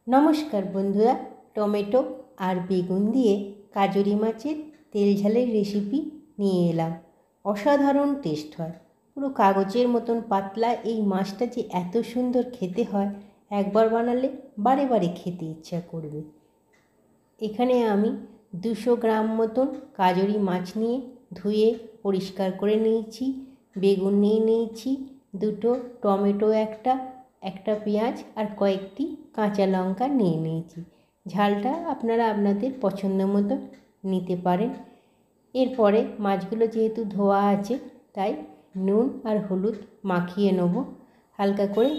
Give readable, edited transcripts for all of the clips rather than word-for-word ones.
নমস্কার বন্ধুরা, টমেটো আর বেগুন দিয়ে কাজুরি মাছের তেল ঝালের রেসিপি নিয়ে এলাম। অসাধারণ টেস্ট হয়, পুরো কাগজের মতন পাতলা। এই মাছটা যে এত সুন্দর খেতে হয়, একবার বানালে বারে বারে খেতে ইচ্ছা করবে। এখানে আমি 200 গ্রাম মতন কাজুরি মাছ নিয়ে ধুয়ে পরিষ্কার করে নিয়েছি। বেগুন নিয়ে নিয়েছি দুটো, টমেটো একটা পেঁয়াজ আর কয়েকটি কাঁচা লঙ্কা নিয়ে নিয়েছি। ঝালটা আপনারা আপনাদের পছন্দ মতো নিতে পারেন। এরপরে মাছগুলো যেহেতু ধোয়া আছে, তাই নুন আর হলুদ মাখিয়ে নেব। হালকা করে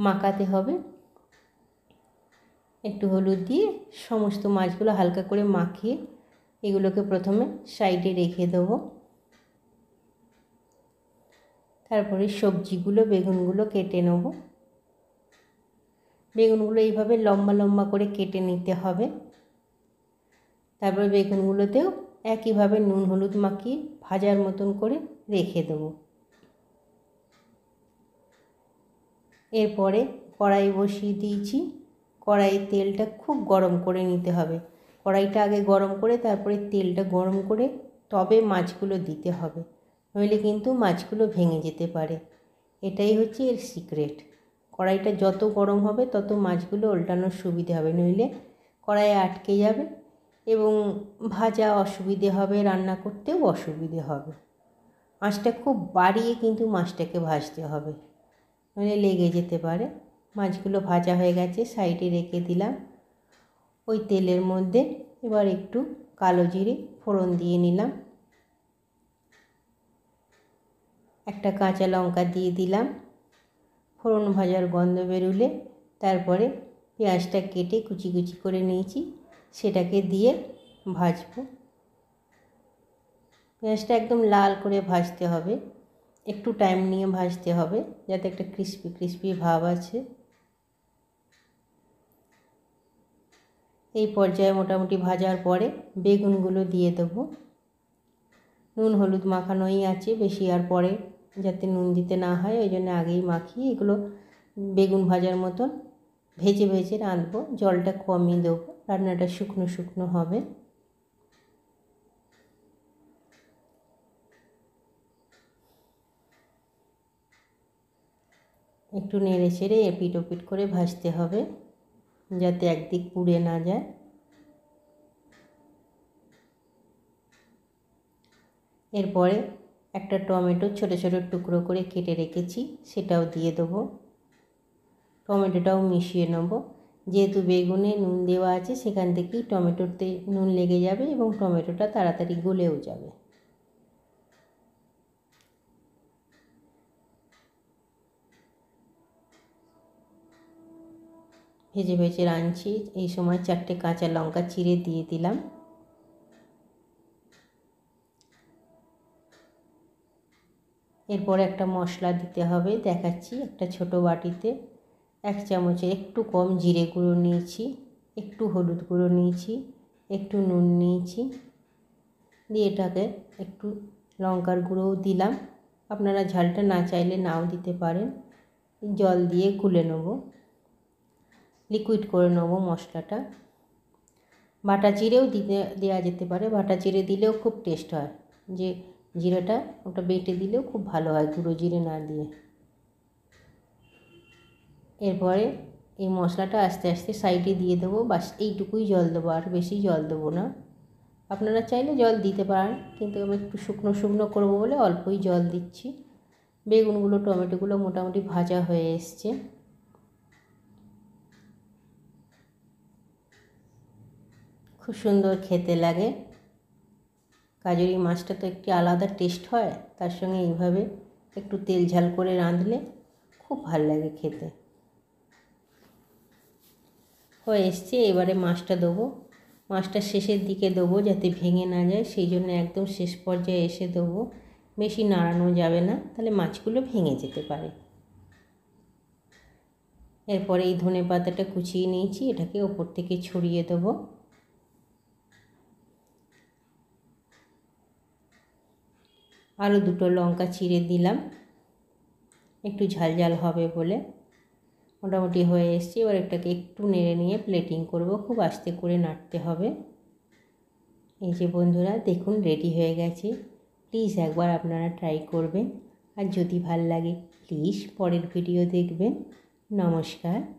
মাখাতে হবে। একটু হলুদ দিয়ে সমস্ত মাছগুলো হালকা করে মাখিয়ে এগুলোকে প্রথমে সাইডে রেখে দেবো। তারপরে সবজিগুলো, বেগুনগুলো কেটে নেব। বেগুনগুলো এইভাবে লম্বা লম্বা করে কেটে নিতে হবে। তারপরে বেগুনগুলোতেও একইভাবে নুন হলুদ মাখিয়ে ভাজার মতন করে রেখে দেব। এরপরে কড়াই বসিয়ে দিয়েছি। কড়াইয়ের তেলটা খুব গরম করে নিতে হবে। কড়াইটা আগে গরম করে তারপরে তেলটা গরম করে তবে মাছগুলো দিতে হবে, নইলে কিন্তু মাছগুলো ভেঙে যেতে পারে। এটাই হচ্ছে এর সিক্রেট। কড়াইটা যত গরম হবে তত মাছগুলো ওল্টানোর সুবিধে হবে, নইলে কড়াইয়ে আটকে যাবে এবং ভাজা অসুবিধে হবে, রান্না করতেও অসুবিধে হবে। আঁচটা খুব বাড়িয়ে কিন্তু মাছটাকে ভাজতে হবে, নইলে লেগে যেতে পারে। মাছগুলো ভাজা হয়ে গেছে, সাইডে রেখে দিলাম। ওই তেলের মধ্যে এবার একটু কালো জিরে ফোড়ন দিয়ে নিলাম। একটা কাঁচা লঙ্কা দিয়ে দিলাম। ফোড়ন ভাজার গন্ধ বেরোলে তারপরে পেঁয়াজটা কেটে কুচি কুচি করে নিয়েছি, সেটাকে দিয়ে ভাজবো। পেঁয়াজটা একদম লাল করে ভাজতে হবে, একটু টাইম নিয়ে ভাজতে হবে, যাতে একটা ক্রিস্পি ক্রিস্পি ভাব আছে। এই পর্যায়ে মোটামুটি ভাজার পরে বেগুনগুলো দিয়ে দেবো। নুন হলুদ মাখানোই আছে, বেশি আর পরে যাতে নুন দিতে না হয় ওই জন্য আগেই মাখিয়ে এগুলো বেগুন ভাজার মতন ভেজে ভেজে রাঁধবো। জলটা কমই দেবো, রান্নাটা শুকনো শুকনো হবে। একটু নেড়ে চেড়ে এপিট ওপিট করে ভাজতে হবে, যাতে একদিক পুড়ে না যায়। এরপরে একটা টমেটো ছোটো ছোটো টুকরো করে কেটে রেখেছি, সেটাও দিয়ে দেবো। টমেটোটাও মিশিয়ে নেব। যেহেতু বেগুনে নুন দেওয়া আছে, সেখান থেকেই টমেটোতে নুন লেগে যাবে এবং টমেটোটা তাড়াতাড়ি গলেও যাবে। ভেজে ভেজে রাঁধছি। এই সময় 4টে কাঁচা লঙ্কা চিড়ে দিয়ে দিলাম। এরপর একটা মশলা দিতে হবে, দেখাচ্ছি। একটা ছোট বাটিতে 1 চামচে একটু কম জিরে গুঁড়ো নিয়েছি, একটু হলুদ গুঁড়ো নিয়েছি, একটু নুন নিয়েছি, দিয়ে এটাকে একটু লঙ্কার গুঁড়োও দিলাম। আপনারা ঝালটা না চাইলে নাও দিতে পারেন। জল দিয়ে গুলে নেব, লিকুইড করে নেব মশলাটা। বাটা জিরেও দেওয়া যেতে পারে, বাটা জিরে দিলেও খুব টেস্ট হয়। যে জিরেটা ওটা বেটে দিলেও খুব ভালো হয়, গুঁড়ো জিরে না দিয়ে। এরপরে এই মশলাটা আস্তে আস্তে সাইডে দিয়ে দেবো। বাস এইটুকুই জল দেবো, আর বেশি জল দেবো না। আপনারা চাইলে জল দিতে পারেন, কিন্তু আমি একটু শুকনো শুকনো করবো বলে অল্পই জল দিচ্ছি। বেগুনগুলো টমেটোগুলো মোটামুটি ভাজা হয়ে এসছে। খুব সুন্দর খেতে লাগে। কাজুরি মাছটা তো একটি আলাদা টেস্ট হয়, তার সঙ্গে এইভাবে একটু তেল ঝাল করে রাঁধলে খুব ভালো লাগে খেতে। হয়ে এসছে। এবারে মাছটা দেবো। মাছটা শেষের দিকে দেবো যাতে ভেঙে না যায়, সেই জন্য একদম শেষ পর্যায়ে এসে দেবো। বেশি নাড়ানো যাবে না, তাহলে মাছগুলো ভেঙে যেতে পারে। এরপরে এই ধনেপাতাটা কুচিয়ে নিয়েছি, এটাকে ওপর থেকে ছড়িয়ে দেবো। আরও 2টো লঙ্কা চিড়ে দিলাম, একটু ঝাল ঝাল হবে বলে। মোটামুটি হয়ে এসছে। এবার এটাকে একটু নেড়ে নিয়ে প্লেটিং করব, খুব আস্তে করে নাড়তে হবে। এই যে বন্ধুরা দেখুন রেডি হয়ে গেছে। প্লিজ একবার আপনারা ট্রাই করবেন, আর যদি ভাল লাগে প্লিজ পরের ভিডিও দেখবেন। নমস্কার।